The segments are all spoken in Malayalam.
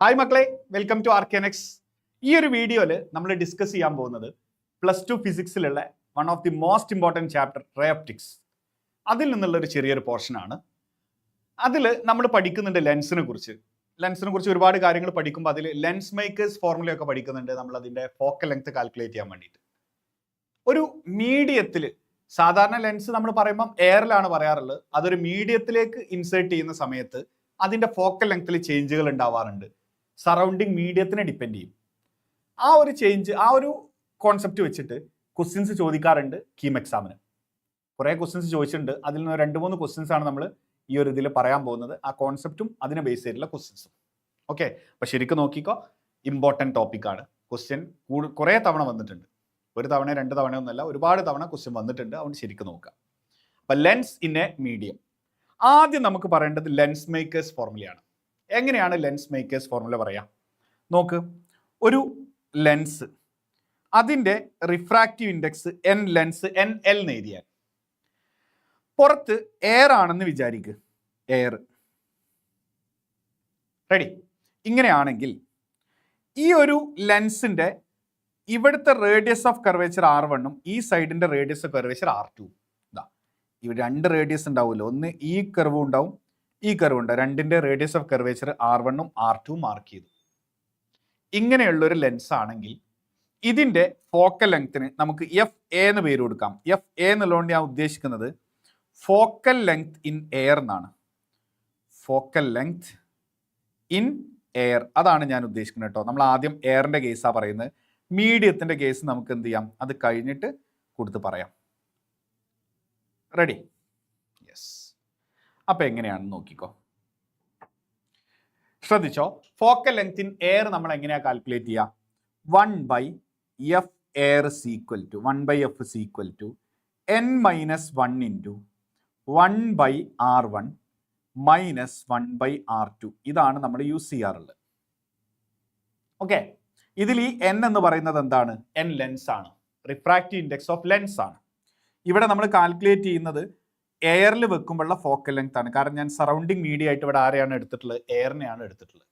ഹായ് മക്കളെ, വെൽക്കം ടു ആർക്കാനെക്സ്. ഈ ഒരു വീഡിയോയിൽ നമ്മൾ ഡിസ്കസ് ചെയ്യാൻ പോകുന്നത് +2 ഫിസിക്സിലുള്ള one of the most important chapter ray optics. അതിൽ നിന്നുള്ള ഒരു ചെറിയൊരു പോർഷനാണ്. അതിൽ നമ്മൾ പഠിക്കുന്നുണ്ട് ലെൻസിനെ കുറിച്ച് ഒരുപാട് കാര്യങ്ങൾ പഠിക്കുമ്പോൾ അതിൽ ലെൻസ് മേക്കേഴ്സ് ഫോർമുലയൊക്കെ പഠിക്കുന്നുണ്ട്. നമ്മൾ അതിൻ്റെ ഫോക്കൽ ലെങ്ത് കാൽക്കുലേറ്റ് ചെയ്യാൻ വേണ്ടിയിട്ട് ഒരു മീഡിയത്തിൽ സാധാരണ ലെൻസ് നമ്മൾ പറയുമ്പം എയറിലാണ് പറയാറുള്ളത്. അതൊരു മീഡിയത്തിലേക്ക് ഇൻസേർട്ട് ചെയ്യുന്ന സമയത്ത് അതിൻ്റെ ഫോക്കൽ ലെങ്ത്തിൽ ചേഞ്ചുകൾ ഉണ്ടാവാറുണ്ട്. സറൗണ്ടിങ് മീഡിയത്തിനെ ഡിപ്പെൻഡ് ചെയ്യും. ആ ഒരു ചേഞ്ച്, ആ ഒരു കോൺസെപ്റ്റ് വെച്ചിട്ട് ക്വസ്റ്റ്യൻസ് ചോദിക്കാറുണ്ട് കീം എക്സാമിന്. കുറേ ക്വസ്റ്റ്യൻസ് ചോദിച്ചിട്ടുണ്ട്. അതിൽ നിന്ന് 2-3 ക്വസ്റ്റ്യൻസ് ആണ് നമ്മൾ ഈ ഒരു ഇതിൽ പറയാൻ പോകുന്നത്. ആ കോൺസെപ്റ്റും അതിനെ ബേസ് ചെയ്തിട്ടുള്ള ക്വസ്റ്റ്യൻസും. ഓക്കെ, അപ്പോൾ ശരിക്കും നോക്കിക്കോ, ഇമ്പോർട്ടൻറ്റ് ടോപ്പിക്കാണ്. ക്വസ്റ്റ്യൻ കുറേ തവണ വന്നിട്ടുണ്ട്. ഒരു തവണ 2 തവണയൊന്നുമല്ല, ഒരുപാട് തവണ ക്വസ്റ്റ്യൻ വന്നിട്ടുണ്ട്. അതുകൊണ്ട് ശരിക്കും നോക്കുക. അപ്പം ലെൻസ് ഇൻ എ മീഡിയം. ആദ്യം നമുക്ക് പറയേണ്ടത് ലെൻസ് മേക്കേഴ്സ് ഫോർമുലയാണ്. എങ്ങനെയാണ് ലെൻസ് മേക്കേഴ്സ് ഫോർമുല പറയാം? നോക്ക്, ഒരു ലെൻസ്, അതിൻ്റെ refractive index N lens N L എന്ന് എഴുതിയാൽ, പുറത്ത് എയർ ആണെന്ന് വിചാരിക്കുക. Air ready. ഇങ്ങനെയാണെങ്കിൽ ഈ ഒരു ലെൻസിൻ്റെ ഇവിടുത്തെ റേഡിയസ് ഓഫ് കർവേച്ചർ R1 ഈ സൈഡിൻ്റെ റേഡിയസ് ഓഫ് കർവേച്ചർ R2. ഈ 2 റേഡിയസ് ഉണ്ടാവുമല്ലോ, ഒന്ന് ഈ കർവും ഉണ്ടാവും, ഈ കർവ് ഉണ്ട്. 2ന്റെ radius of curvature R1 R2 mark ചെയ്തു. ഇങ്ങനെയുള്ളൊരു ലെൻസ് ആണെങ്കിൽ ഇതിൻ്റെ ഫോക്കൽ ലെങ്ത്തിന് നമുക്ക് FA എന്ന് പേര് കൊടുക്കാം. FA എന്നുള്ളതുകൊണ്ട് ഞാൻ ഉദ്ദേശിക്കുന്നത് ഫോക്കൽ ലെങ്ത് ഇൻ എയർ എന്നാണ്. ഫോക്കൽ ലെങ്ത് ഇൻ എയർ, അതാണ് ഞാൻ ഉദ്ദേശിക്കുന്നത് കേട്ടോ. നമ്മൾ ആദ്യം എയറിൻ്റെ കേസാണ് പറയുന്നത്. മീഡിയത്തിൻ്റെ കേസ് നമുക്ക് എന്ത് ചെയ്യാം, അത് കഴിഞ്ഞിട്ട് കൊടുത്ത് പറയാം. റെഡി? യെസ്. അപ്പം എങ്ങനെയാണെന്ന് നോക്കിക്കോ, ശ്രദ്ധിച്ചോ. ഫോക്കൽ ലെങ്ത് ഇൻ എയർ നമ്മൾ എങ്ങനെയാണ് കാൽക്കുലേറ്റ് ചെയ്യുക? 1/f air equal to 1/f equal to n-1 into 1/r1 minus 1/r2. ഇതാണ് നമ്മൾ യൂസ് ചെയ്യാറുള്ളത്. ഓക്കെ, ഇതിൽ ഈ n എന്ന് പറയുന്നത് എന്താണ്? n ലെൻസ് ആണ്, റിഫ്രാക്റ്റീവ് ഇൻഡെക്സ് ഓഫ് ലെൻസ് ആണ്. ഇവിടെ നമ്മൾ കാൽക്കുലേറ്റ് ചെയ്യുന്നത് എയറിൽ വെക്കുമ്പോഴുള്ള ഫോക്കൽ ലെങ്ത് ആണ്. കാരണം ഞാൻ സറൗണ്ടിങ് മീഡിയ ആയിട്ട് ഇവിടെ ആരെയാണ് എടുത്തിട്ടുള്ളത്? എയറിനെയാണ് എടുത്തിട്ടുള്ളത്.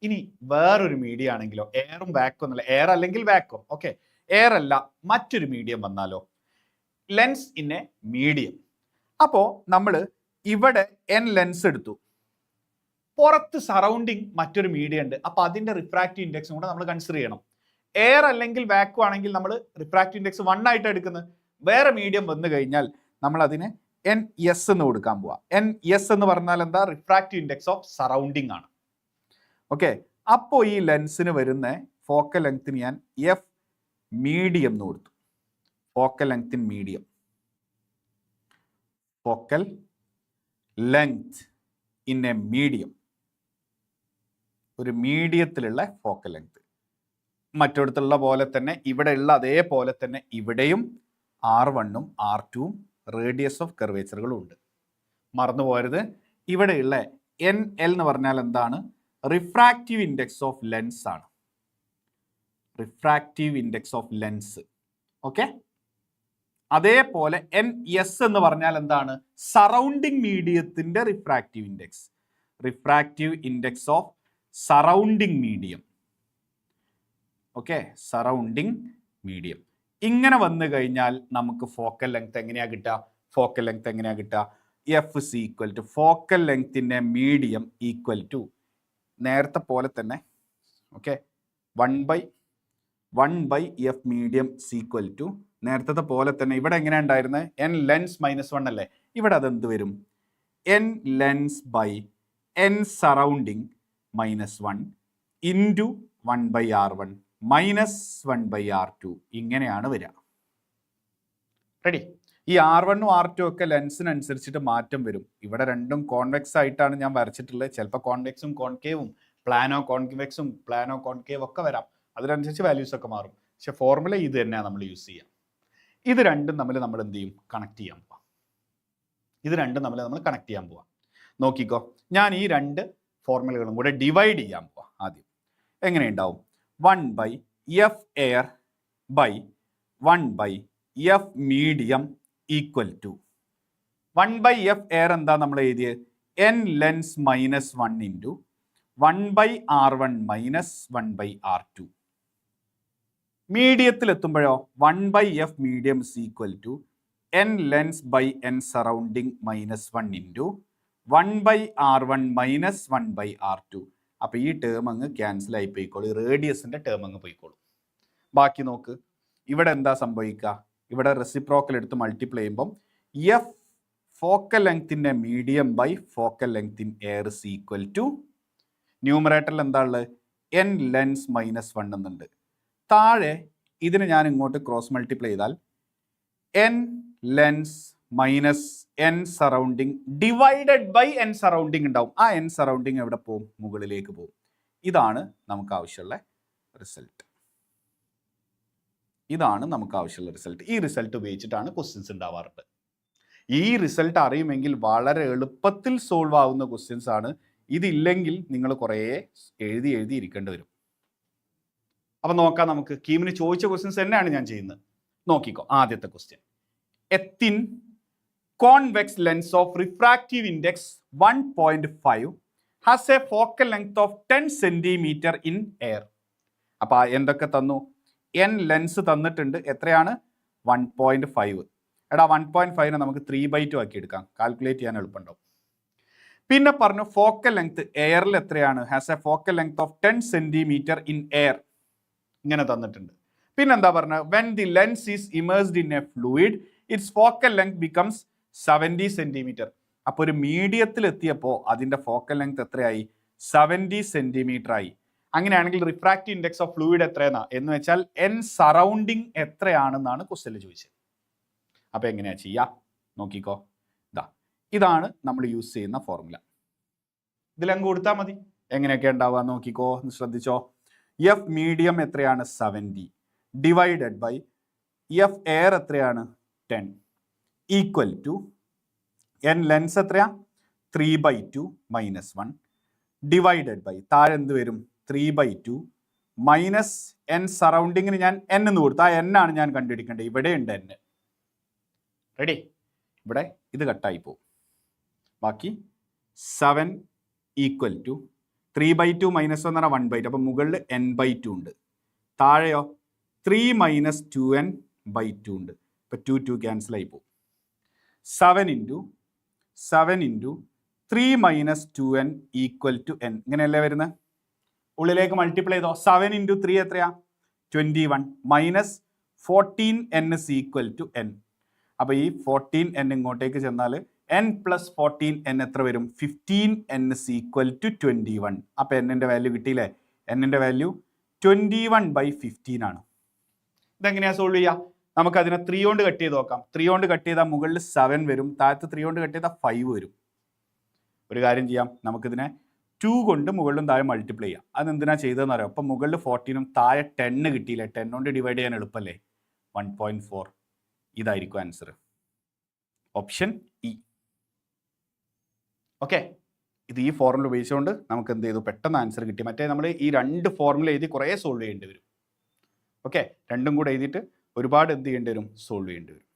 ഇനി വേറൊരു മീഡിയ ആണെങ്കിലോ, എയറും വാക്വം എന്നല്ല, എയർ അല്ലെങ്കിൽ വാക്വം, ഓക്കെ, എയർ അല്ല മറ്റൊരു മീഡിയം വന്നാലോ, ലെൻസ് ഇൻ എ മീഡിയം. അപ്പോൾ നമ്മൾ ഇവിടെ n ലെൻസ് എടുത്തു, പുറത്ത് സറൗണ്ടിങ് മറ്റൊരു മീഡിയ ഉണ്ട്. അപ്പോൾ അതിൻ്റെ റിഫ്രാക്റ്റീവ് ഇൻഡെക്സും കൂടെ നമ്മൾ കൺസിഡർ ചെയ്യണം. എയർ അല്ലെങ്കിൽ വാക്വം ആണെങ്കിൽ നമ്മൾ റിഫ്രാക്റ്റീവ് ഇൻഡെക്സ് 1 ആയിട്ട് എടുക്കുന്നത്. വേറെ മീഡിയം വന്നു കഴിഞ്ഞാൽ നമ്മൾ അതിന് NS എന്ന് കൊടുക്കാൻ പോവാം. NS എന്ന് പറഞ്ഞാൽ എന്താ? റിഫ്രാക്റ്റീവ് ഇൻഡെക്സ് ഓഫ് സറൗണ്ടിങ് ആണ്. ഓക്കെ, അപ്പോൾ ഈ ലെൻസിന് വരുന്ന ഫോക്കൽ ലെങ്ത്തിന് ഞാൻ F മീഡിയം എന്ന് കൊടുത്തു. Focal length in medium, focal length in A medium, ഒരു മീഡിയത്തിലുള്ള ഫോക്കൽ ലെങ്ത്. മറ്റിടത്തുള്ള പോലെ തന്നെ ഇവിടെയുള്ള അതേപോലെ തന്നെ ഇവിടെയും R1 R2 റേഡിയസ് ഓഫ് കർവേച്ചറുകളും ഉണ്ട്. മറന്നു പോരുത്. ഇവിടെയുള്ള NL എന്ന് പറഞ്ഞാൽ എന്താണ്? റിഫ്രാക്റ്റീവ് ഇൻഡെക്സ് ഓഫ് ലെൻസ് ആണ്. Refractive index of lens. Okay, അതേപോലെ NS എന്ന് പറഞ്ഞാൽ എന്താണ്? സറൗണ്ടിങ് മീഡിയത്തിന്റെ refractive index. Refractive index of surrounding medium. Okay, surrounding medium. ഇങ്ങനെ വന്നു കഴിഞ്ഞാൽ നമുക്ക് ഫോക്കൽ ലെങ്ത് എങ്ങനെയാ കിട്ടുക? ഫോക്കൽ ലെങ്ത് എങ്ങനെയാ കിട്ടുക? F ഈക്വൽ ടു ഫോക്കൽ ലെങ്ത്തിൻ്റെ മീഡിയം ഈക്വൽ ടു നേരത്തെ പോലെ തന്നെ. Okay, 1/f medium equal to നേരത്തെ പോലെ തന്നെ. ഇവിടെ എങ്ങനെയാണ് ഉണ്ടായിരുന്നത്? n ലെൻസ് -1 അല്ലേ? ഇവിടെ അതെന്ത് വരും? n lens by n surrounding -1 into 1/r1 minus 1/r2. ഇങ്ങനെയാണ് വരിക. റെഡി? ഈ R1 R2 ഒക്കെ ലെൻസിനനുസരിച്ചിട്ട് മാറ്റം വരും. ഇവിടെ രണ്ടും കോൺവെക്സ് ആയിട്ടാണ് ഞാൻ വരച്ചിട്ടുള്ളത്. ചിലപ്പോൾ കോൺവെക്സും കോൺകേവും, പ്ലാനോ കോൺവെക്സും പ്ലാനോ കോൺകേവ് ഒക്കെ വരാം. അതിനനുസരിച്ച് വാല്യൂസ് ഒക്കെ മാറും. പക്ഷെ ഫോർമുല ഇത് തന്നെയാണ് നമ്മൾ യൂസ് ചെയ്യുക. ഇത് രണ്ടും തമ്മിൽ നമ്മൾ എന്ത് ചെയ്യും? കണക്ട് ചെയ്യാൻ പോവാം. ഇത് രണ്ടും തമ്മിൽ നമ്മൾ കണക്ട് ചെയ്യാൻ പോവാം. നോക്കിക്കോ, ഞാൻ ഈ 2 ഫോർമുലകളും കൂടെ ഡിവൈഡ് ചെയ്യാൻ പോവാം. ആദ്യം എങ്ങനെയുണ്ടാവും? 1/f air by 1/f medium equal to 1/f air എന്താ നമ്മൾ എഴുതിയത്? n lens -1 into 1/R1 minus 1/R2. മീഡിയത്തിൽ എത്തുമ്പോഴോ 1/F medium is equal to n lens by n surrounding minus 1 into 1/R1 minus 1/R2. അപ്പോൾ ഈ ടേം അങ്ങ് ക്യാൻസൽ ആയി പോയിക്കോളൂ, റേഡിയസിൻ്റെ ടേം അങ്ങ് പോയിക്കോളൂ. ബാക്കി നോക്ക്, ഇവിടെ എന്താ സംഭവിക്കുക? ഇവിടെ റെസിപ്രോക്കൽ എടുത്ത് മൾട്ടിപ്ലൈ ചെയ്യുമ്പം എഫ് ഫോക്കൽ ലെങ്ത്തിൻ്റെ medium by focal length in air is equal to ന്യൂമറേറ്ററിൽ എന്താ ഉള്ളത്? n ലെൻസ് മൈനസ് 1 എന്നുണ്ട്. താഴെ ഇതിന് ഞാൻ ഇങ്ങോട്ട് ക്രോസ് മൾട്ടിപ്ലൈ ചെയ്താൽ n lens minus n surrounding divided by n surrounding ഉണ്ടാവും. ആ n സറൗണ്ടിങ് എവിടെ പോകും? മുകളിലേക്ക് പോകും. ഇതാണ് നമുക്ക് ആവശ്യമുള്ള റിസൾട്ട്. ഇതാണ് നമുക്ക് ആവശ്യമുള്ള റിസൾട്ട്. ഈ റിസൾട്ട് ഉപയോഗിച്ചിട്ടാണ് ക്വസ്റ്റ്യൻസ് ഉണ്ടാവാറുണ്ട്. ഈ റിസൾട്ട് അറിയുമെങ്കിൽ വളരെ എളുപ്പത്തിൽ സോൾവ് ആവുന്ന ക്വസ്റ്റ്യൻസ് ആണ്. ഇതില്ലെങ്കിൽ നിങ്ങൾ കുറേ എഴുതി ഇരിക്കേണ്ടി വരും. അപ്പം നോക്കാം, നമുക്ക് കീമിന് ചോദിച്ച ക്വസ്റ്റ്യൻസ് തന്നെയാണ് ഞാൻ ചെയ്യുന്നത്. നോക്കിക്കോ. ആദ്യത്തെ question, A thin convex lens of refractive index 1.5 has A focal length of 10 centimetre in air. അപ്പോൾ എന്തൊക്കെ തന്നു? n ലെൻസ് തന്നിട്ടുണ്ട്. എത്രയാണ്? 1.5. എടാ 1.5നെ നമുക്ക് 3/2 ആക്കി എടുക്കാം, കാൽക്കുലേറ്റ് ചെയ്യാൻ എളുപ്പമുണ്ടാവും. പിന്നെ പറഞ്ഞു ഫോക്കൽ ലെങ്ത് എയറിൽ എത്രയാണ്? Has A focal length of 10 centimetre in air. ഇങ്ങനെ തന്നിട്ടുണ്ട്. പിന്നെന്താ പറഞ്ഞത്? When the lens is immersed in A fluid it's focal length becomes 70 centimetre. അപ്പോൾ ഒരു മീഡിയത്തിൽ എത്തിയപ്പോൾ അതിൻ്റെ ഫോക്കൽ ലെങ്ത് എത്രയായി? 70 സെൻറ്റിമീറ്റർ ആയി. അങ്ങനെയാണെങ്കിൽ റിഫ്രാക്റ്റീവ് ഇൻഡെക്സ് ഓഫ് ഫ്ലൂയിഡ് എത്രയെന്നാ എന്ന് വെച്ചാൽ n സറൗണ്ടിങ് എത്രയാണെന്നാണ് ക്വസ്റ്റ്യനിൽ ചോദിച്ചത്. അപ്പോൾ എങ്ങനെയാ ചെയ്യുക? നോക്കിക്കോ. ഇതാണ് നമ്മൾ യൂസ് ചെയ്യുന്ന ഫോർമുല. ഇതിലങ്ങ് കൊടുത്താൽ മതി. എങ്ങനെയൊക്കെ ഉണ്ടാവുക നോക്കിക്കോ, ശ്രദ്ധിച്ചോ. എഫ് മീഡിയം എത്രയാണ്? 70 ഡിവൈഡഡ് ബൈ എഫ് എയർ എത്രയാണ്? 10 ഈക്വൽ ടു n ലെൻസ് എത്രയാ? 3/2 മൈനസ് 1 ഡിവൈഡഡ് ബൈ താഴെ എന്ത് വരും? 3/2 മൈനസ് n സറൗണ്ടിങ്ങിന് ഞാൻ n എന്ന് കൊടുത്തു. ആ n ആണ് ഞാൻ കണ്ടുപിടിക്കേണ്ടത്. ഇവിടെ ഉണ്ട് n. റെഡി? ഇവിടെ ഇത് കട്ടായി പോകും. ബാക്കി 7 ഈക്വൽ ടു 3/2 മൈനസ് 1 എന്ന് പറഞ്ഞാൽ 1/2. അപ്പം മുകളിൽ n/2 ഉണ്ട്. താഴെയോ 3 മൈനസ് 2n/2 ഉണ്ട്. ഇപ്പം 2 ക്യാൻസൽ ആയി പോകും. 7 into 3 minus 2n equal to n. ഇങ്ങനെയല്ലേ വരുന്നത്? ഉള്ളിലേക്ക് മൾട്ടിപ്ലൈ ചെയ്തോ. 7 ഇൻറ്റു 3 എത്രയാ? 21 minus 14n is equal to n. അപ്പോൾ ഈ 14n ഇങ്ങോട്ടേക്ക് ചെന്നാൽ n പ്ലസ് 14n എത്ര വരും? 15n is equal to 21. അപ്പോൾ എന്നിൻ്റെ വാല്യൂ കിട്ടിയില്ലേ? എന്നിൻ്റെ വാല്യൂ 21/15 ആണ്. ഇതെങ്ങനെയാണ് സോൾവ് ചെയ്യുക? നമുക്കതിനെ 3 കൊണ്ട് കട്ട് ചെയ്ത് നോക്കാം. 3 കൊണ്ട് കട്ട് ചെയ്താൽ മുകളിൽ 7 വരും, താഴത്ത് 3 കൊണ്ട് കട്ട് ചെയ്താൽ 5 വരും. ഒരു കാര്യം ചെയ്യാം, നമുക്കിതിനെ 2 കൊണ്ട് മുകളിലും താഴെ മൾട്ടിപ്ലൈ ചെയ്യാം. അതെന്തിനാ ചെയ്തതെന്ന് അറിയാം. അപ്പം മുകളിൽ 14ഉം താഴെ 10 കിട്ടിയില്ലേ? 10 കൊണ്ട് ഡിവൈഡ് ചെയ്യാൻ എളുപ്പമല്ലേ? 1.4. ഇതായിരിക്കും ആൻസർ. Option E. ഓക്കെ, ഇത് ഈ ഫോർമുല ഉപയോഗിച്ചുകൊണ്ട് നമുക്ക് എന്ത് ചെയ്തു? പെട്ടെന്ന് ആൻസർ കിട്ടി. മറ്റേ നമ്മൾ ഈ 2 ഫോർമുല എഴുതി കുറേ സോൾവ് ചെയ്യേണ്ടി വരും. ഓക്കെ, രണ്ടും കൂടെ എഴുതിയിട്ട് ഒരുപാട് എന്ത് ചെയ്യേണ്ടി വരും? സോൾവ് ചെയ്യേണ്ടി വരും.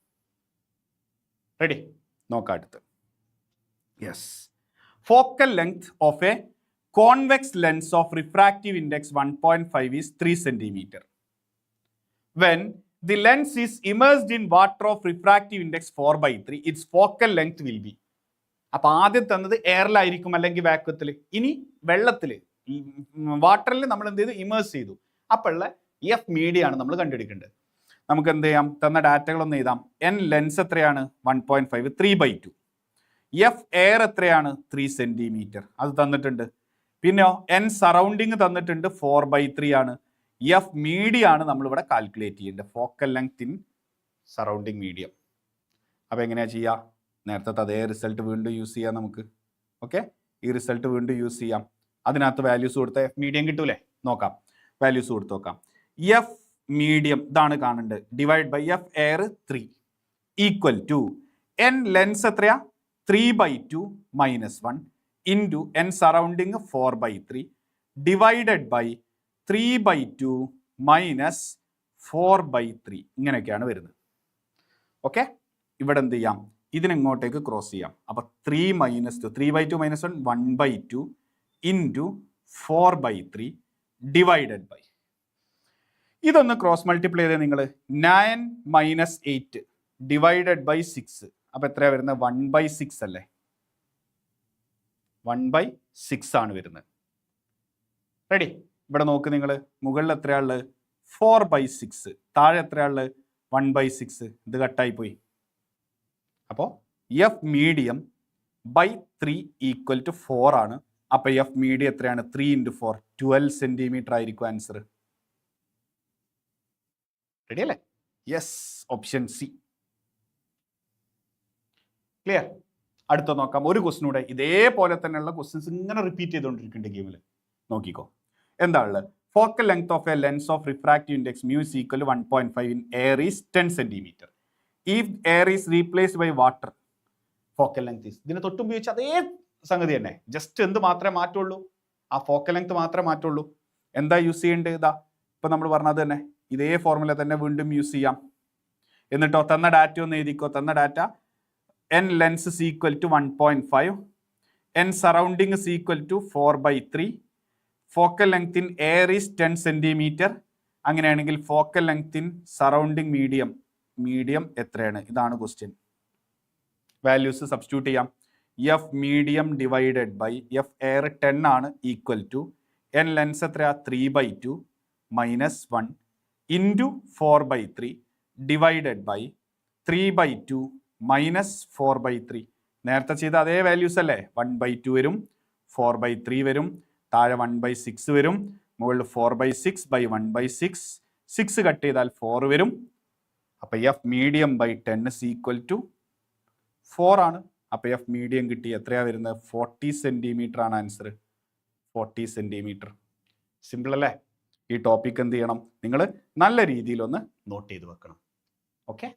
റെഡി? നോക്കാം അടുത്ത്. Yes, focal length of A convex lens of refractive index 1.5 is 3 centimetre. When the lens is immersed in water of refractive index 4/3 its focal length will be. അപ്പോൾ ആദ്യം തന്നത് എയറിലായിരിക്കും അല്ലെങ്കിൽ വാക്വത്തിൽ. ഇനി വെള്ളത്തിൽ വാട്ടറിൽ നമ്മൾ എന്ത് ചെയ്തു? ഇമേഴ്സ് ചെയ്തു. അപ്പോഴുള്ള എഫ് മീഡിയാണ് നമ്മൾ കണ്ടുപിടിക്കേണ്ടത്. നമുക്ക് എന്ത് ചെയ്യാം? തന്ന ഡാറ്റകളൊന്ന് എഴുതാം. n ലെൻസ് എത്രയാണ്? 1.5 3/2. എഫ് എയർ എത്രയാണ്? 3 സെൻറ്റിമീറ്റർ. അത് തന്നിട്ടുണ്ട്. പിന്നെയോ n സറൗണ്ടിങ് തന്നിട്ടുണ്ട് 4/3 ആണ്. എഫ് മീഡിയാണ് നമ്മളിവിടെ കാൽക്കുലേറ്റ് ചെയ്യേണ്ടത്. Focal length in surrounding medium. അപ്പോൾ എങ്ങനെയാണ് ചെയ്യുക? നേരത്തെ അതേ റിസൾട്ട് വീണ്ടും യൂസ് ചെയ്യാം നമുക്ക്. ഓക്കെ, ഈ റിസൾട്ട് വീണ്ടും യൂസ് ചെയ്യാം. അതിനകത്ത് വാല്യൂസ് കൊടുത്ത എഫ് മീഡിയം കിട്ടൂലേ? നോക്കാം, വാല്യൂസ് കൊടുത്ത് നോക്കാം. എഫ് മീഡിയം ഇതാണ് കാണേണ്ടത്. Divide by F air 3 equal to n lens എത്രയാ? 3/2 minus 1 into n surrounding 4/3 divided by 3/2 minus 4/3. ഇങ്ങനെയൊക്കെയാണ് വരുന്നത്. ഓക്കെ, ഇവിടെ എന്ത് ചെയ്യാം? ഇതിനെങ്ങോട്ടേക്ക് ക്രോസ് ചെയ്യാം. അപ്പോൾ 3 - 2 3/2 - 1 1/2 ഇൻറ്റു 4/3 ഡിവൈഡഡ് ബൈ, ഇതൊന്ന് ക്രോസ് മൾട്ടിപ്ലൈ ചെയ്ത് നിങ്ങൾ 9 - 8 ഡിവൈഡഡ് ബൈ 6. അപ്പോൾ എത്രയാണ് വരുന്നത്? 1/6 അല്ലേ? 1/6 ആണ് വരുന്നത്. റെഡി? ഇവിടെ നോക്ക് നിങ്ങൾ, മുകളിൽ എത്രയാണുള്ളത്? 4/6. താഴെ എത്രയാണുള്ളത്? 1/6. ഇത് കട്ടായി പോയി. അപ്പോൾ F medium by 3 equal to 4 ആണ്. അപ്പോൾ എഫ് മീഡിയം എത്രയാണ്? 3 × 4 12 സെന്റിമീറ്റർ ആയിരിക്കും ആൻസർ. റെഡി അല്ലേ? Yes, option C. ക്ലിയർ? അടുത്ത നോക്കാം. ഒരു ക്വസ്റ്റ്യൻ കൂടെ ഇതേപോലെ തന്നെയുള്ള ക്വസ്റ്റ്യൻസ് ഇങ്ങനെ റിപ്പീറ്റ് ചെയ്തുകൊണ്ടിരിക്കുന്നുണ്ട് ഗെയിമിൽ. നോക്കിക്കോ, എന്താ ഉള്ളത്? Focal length of A lens of refractive index mu is equal to 1.5 in air is 10 centimeter. If air is replaced by water, focal length is, ഇതിനെ തൊട്ട് ഉപയോഗിച്ച് അതേ സംഗതി തന്നെ, ജസ്റ്റ് എന്ത് മാത്രമേ മാറ്റുള്ളൂ? ആ ഫോക്കൽ ലെങ്ത് മാത്രമേ മാറ്റുള്ളൂ. എന്താ യൂസ് ചെയ്യേണ്ടത്? ഇതാ ഇപ്പം നമ്മൾ പറഞ്ഞത് തന്നെ, ഇതേ ഫോർമുല തന്നെ വീണ്ടും യൂസ് ചെയ്യാം. എന്നിട്ടോ തന്ന ഡാറ്റ ഒന്ന് എഴുതിക്കോ. തന്ന data n lens is equal to 1.5, n surrounding is equal to 4/3, focal length in air is 10 centimetre. അങ്ങനെയാണെങ്കിൽ focal length in surrounding medium എത്രയാണ്? ഇതാണ് ക്വസ്റ്റ്യൻ. വാല്യൂസ് സബ്സ്റ്റിറ്റ്യൂട്ട് ചെയ്യാം. F medium divided by F air 10 ആണ് ഈക്വൽ ടു എൻ ലെൻസ് എത്രയാ? 3/2 minus 1 into 4/3 divided by 3/2 minus 4/3. നേരത്തെ ചെയ്ത അതേ വാല്യൂസ് അല്ലേ? 1/2 വരും, 4/3 വരും, താഴെ 1/6 വരും, മുകളിൽ 4/6 ബൈ 1/6. 6 കട്ട് ചെയ്താൽ 4 വരും. അപ്പോൾ F medium by 10 is equal to 4 ആണ്. അപ്പോൾ എഫ് മീഡിയം കിട്ടി. എത്രയാണ് വരുന്നത്? 40 സെന്റിമീറ്റർ ആണ് ആൻസർ. 40 സെന്റിമീറ്റർ. സിമ്പിൾ അല്ലേ? ഈ ടോപ്പിക് എന്ത് ചെയ്യണം? നിങ്ങൾ നല്ല രീതിയിലൊന്ന് നോട്ട് ചെയ്ത് വെക്കണം. ഓക്കെ.